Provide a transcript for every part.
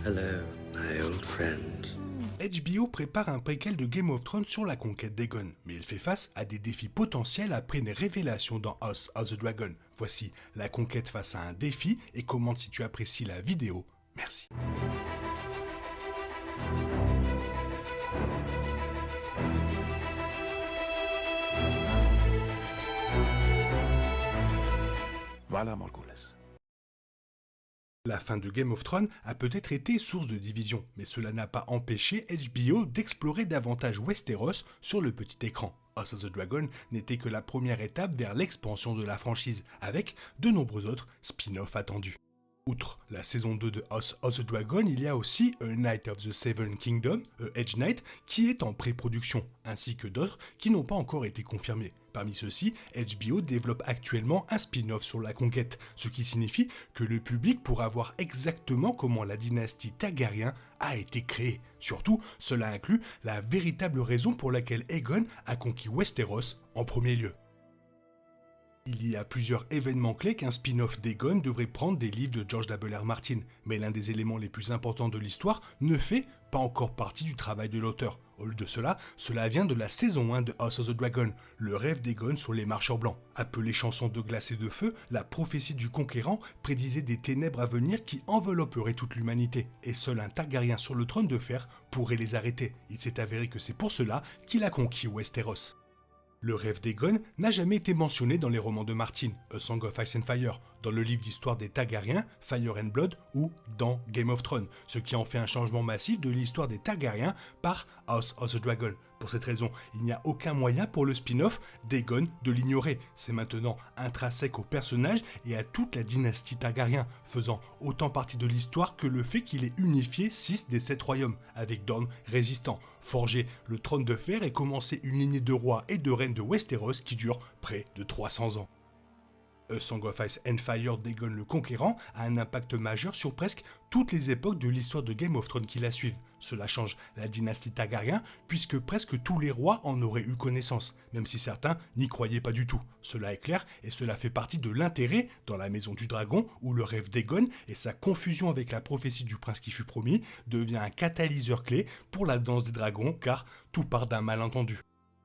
Hello, my old friend. HBO prépare un préquel de Game of Thrones sur la conquête d'Aegon, mais il fait face à des défis potentiels après une révélation dans House of the Dragon. Voici la conquête face à un défi et commente si tu apprécies la vidéo. Merci. Voilà, Morgulis. La fin de Game of Thrones a peut-être été source de division, mais cela n'a pas empêché HBO d'explorer davantage Westeros sur le petit écran. House of the Dragon n'était que la première étape vers l'expansion de la franchise, avec de nombreux autres spin-offs attendus. Outre la saison 2 de House of the Dragon, il y a aussi A Knight of the Seven Kingdoms, A Edge Knight, qui est en pré-production, ainsi que d'autres qui n'ont pas encore été confirmés. Parmi ceux-ci, HBO développe actuellement un spin-off sur la conquête, ce qui signifie que le public pourra voir exactement comment la dynastie Targaryen a été créée. Surtout, cela inclut la véritable raison pour laquelle Aegon a conquis Westeros en premier lieu. Il y a plusieurs événements clés qu'un spin-off d'Aegon devrait prendre des livres de George W.R. Martin, mais l'un des éléments les plus importants de l'histoire ne fait pas encore partie du travail de l'auteur. Au lieu de cela vient de la saison 1 de House of the Dragon, le rêve d'Aegon sur les marcheurs blancs. Appelée chanson de glace et de feu, la prophétie du conquérant prédisait des ténèbres à venir qui envelopperaient toute l'humanité, et seul un Targaryen sur le trône de fer pourrait les arrêter. Il s'est avéré que c'est pour cela qu'il a conquis Westeros. Le rêve d'Aegon n'a jamais été mentionné dans les romans de Martin, A Song of Ice and Fire, dans le livre d'histoire des Targaryens, Fire and Blood, ou dans Game of Thrones, ce qui en fait un changement massif de l'histoire des Targaryens par House of the Dragon. Pour cette raison, il n'y a aucun moyen pour le spin-off d'Aegon de l'ignorer. C'est maintenant intrinsèque au personnage et à toute la dynastie Targaryen, faisant autant partie de l'histoire que le fait qu'il ait unifié 6 des 7 royaumes, avec Dorne résistant, forgé le trône de fer et commencé une lignée de rois et de reines de Westeros qui dure près de 300 ans. A Song of Ice and Fire d'Aegon le Conquérant a un impact majeur sur presque toutes les époques de l'histoire de Game of Thrones qui la suivent. Cela change la dynastie Targaryen puisque presque tous les rois en auraient eu connaissance, même si certains n'y croyaient pas du tout. Cela est clair et cela fait partie de l'intérêt dans la Maison du Dragon où le rêve d'Aegon et sa confusion avec la prophétie du prince qui fut promis devient un catalyseur clé pour la danse des dragons car tout part d'un malentendu.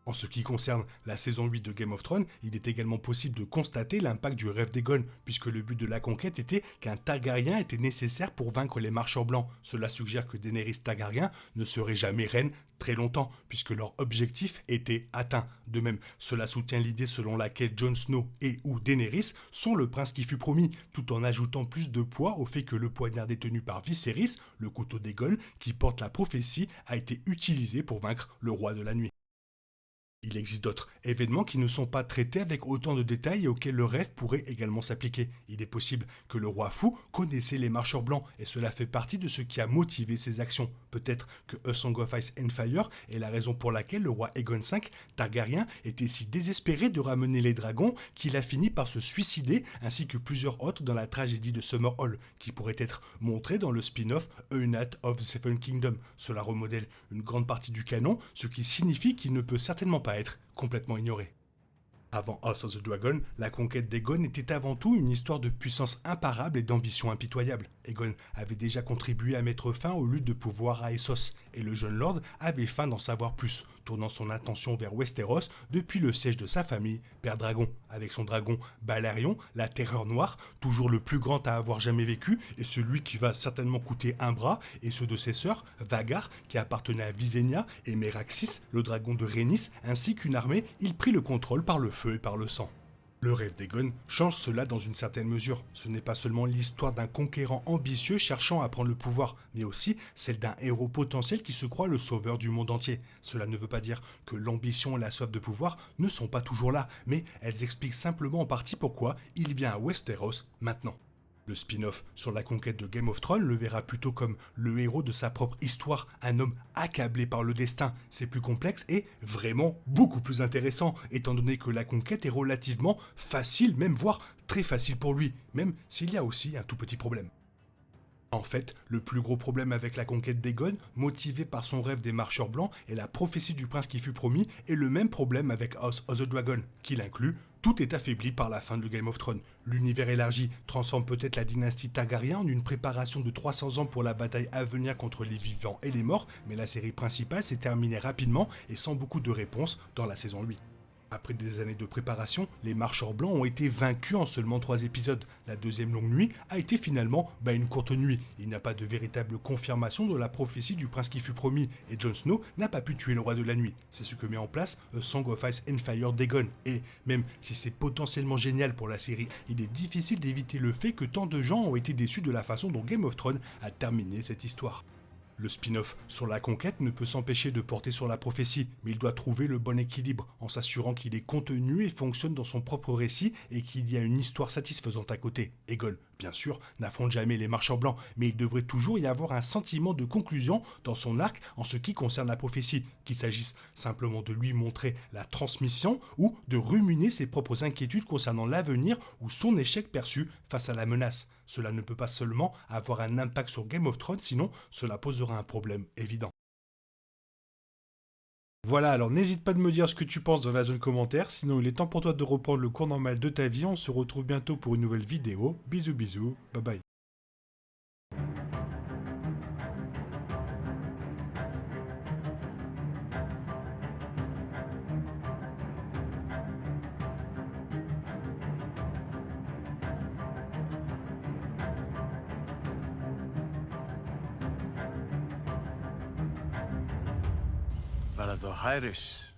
En ce qui concerne la saison 8 de Game of Thrones, il est également possible de constater l'impact du rêve d'Aegon, puisque le but de la conquête était qu'un Targaryen était nécessaire pour vaincre les marcheurs blancs. Cela suggère que Daenerys Targaryen ne serait jamais reine très longtemps, puisque leur objectif était atteint. De même, cela soutient l'idée selon laquelle Jon Snow et ou Daenerys sont le prince qui fut promis, tout en ajoutant plus de poids au fait que le poignard détenu par Viserys, le couteau d'Aegon, qui porte la prophétie, a été utilisé pour vaincre le roi de la nuit. Il existe d'autres événements qui ne sont pas traités avec autant de détails et auxquels le rêve pourrait également s'appliquer. Il est possible que le roi fou connaissait les marcheurs blancs et cela fait partie de ce qui a motivé ses actions. Peut-être que A Song of Ice and Fire est la raison pour laquelle le roi Aegon V Targaryen était si désespéré de ramener les dragons qu'il a fini par se suicider ainsi que plusieurs autres dans la tragédie de Summerhall qui pourrait être montrée dans le spin-off A Knight of the Seven Kingdoms. Cela remodèle une grande partie du canon, ce qui signifie qu'il ne peut certainement pas être complètement ignoré. Avant House of the Dragon, la conquête d'Aegon était avant tout une histoire de puissance imparable et d'ambition impitoyable. Aegon avait déjà contribué à mettre fin aux luttes de pouvoir à Essos, et le jeune lord avait faim d'en savoir plus, tournant son attention vers Westeros depuis le siège de sa famille, Père Dragon, avec son dragon Balerion, la terreur noire, toujours le plus grand à avoir jamais vécu, et celui qui va certainement coûter un bras, et ceux de ses sœurs, Vhagar, qui appartenait à Visenya, et Meraxis, le dragon de Rhaenys, ainsi qu'une armée, il prit le contrôle par le feu et par le sang. Le rêve d'Aegon change cela dans une certaine mesure. Ce n'est pas seulement l'histoire d'un conquérant ambitieux cherchant à prendre le pouvoir, mais aussi celle d'un héros potentiel qui se croit le sauveur du monde entier. Cela ne veut pas dire que l'ambition et la soif de pouvoir ne sont pas toujours là, mais elles expliquent simplement en partie pourquoi il vient à Westeros maintenant. Le spin-off sur la conquête de Game of Thrones le verra plutôt comme le héros de sa propre histoire, un homme accablé par le destin. C'est plus complexe et vraiment beaucoup plus intéressant, étant donné que la conquête est relativement facile, même voire très facile pour lui, même s'il y a aussi un tout petit problème. En fait, le plus gros problème avec la conquête d'Aegon, motivé par son rêve des marcheurs blancs et la prophétie du prince qui fut promis, est le même problème avec House of the Dragon, qu'il inclut Tout est affaibli par la fin de Game of Thrones. L'univers élargi transforme peut-être la dynastie Targaryen en une préparation de 300 ans pour la bataille à venir contre les vivants et les morts, mais la série principale s'est terminée rapidement et sans beaucoup de réponses dans la saison 8. Après des années de préparation, les marcheurs blancs ont été vaincus en seulement 3 épisodes. La deuxième longue nuit a été finalement une courte nuit. Il n'y a pas de véritable confirmation de la prophétie du prince qui fut promis, et Jon Snow n'a pas pu tuer le roi de la nuit. C'est ce que met en place A Song of Ice and Fire d'Aegon. Et même si c'est potentiellement génial pour la série, il est difficile d'éviter le fait que tant de gens ont été déçus de la façon dont Game of Thrones a terminé cette histoire. Le spin-off sur la conquête ne peut s'empêcher de porter sur la prophétie, mais il doit trouver le bon équilibre en s'assurant qu'il est contenu et fonctionne dans son propre récit et qu'il y a une histoire satisfaisante à côté. Aegon, bien sûr, n'affronte jamais les marcheurs blancs, mais il devrait toujours y avoir un sentiment de conclusion dans son arc en ce qui concerne la prophétie, qu'il s'agisse simplement de lui montrer la transmission ou de ruminer ses propres inquiétudes concernant l'avenir ou son échec perçu face à la menace. Cela ne peut pas seulement avoir un impact sur Game of Thrones, sinon cela posera un problème évident. Voilà, alors n'hésite pas de me dire ce que tu penses dans la zone commentaire, sinon il est temps pour toi de reprendre le cours normal de ta vie. On se retrouve bientôt pour une nouvelle vidéo. Bisous bisous, bye bye. Valador Hairis.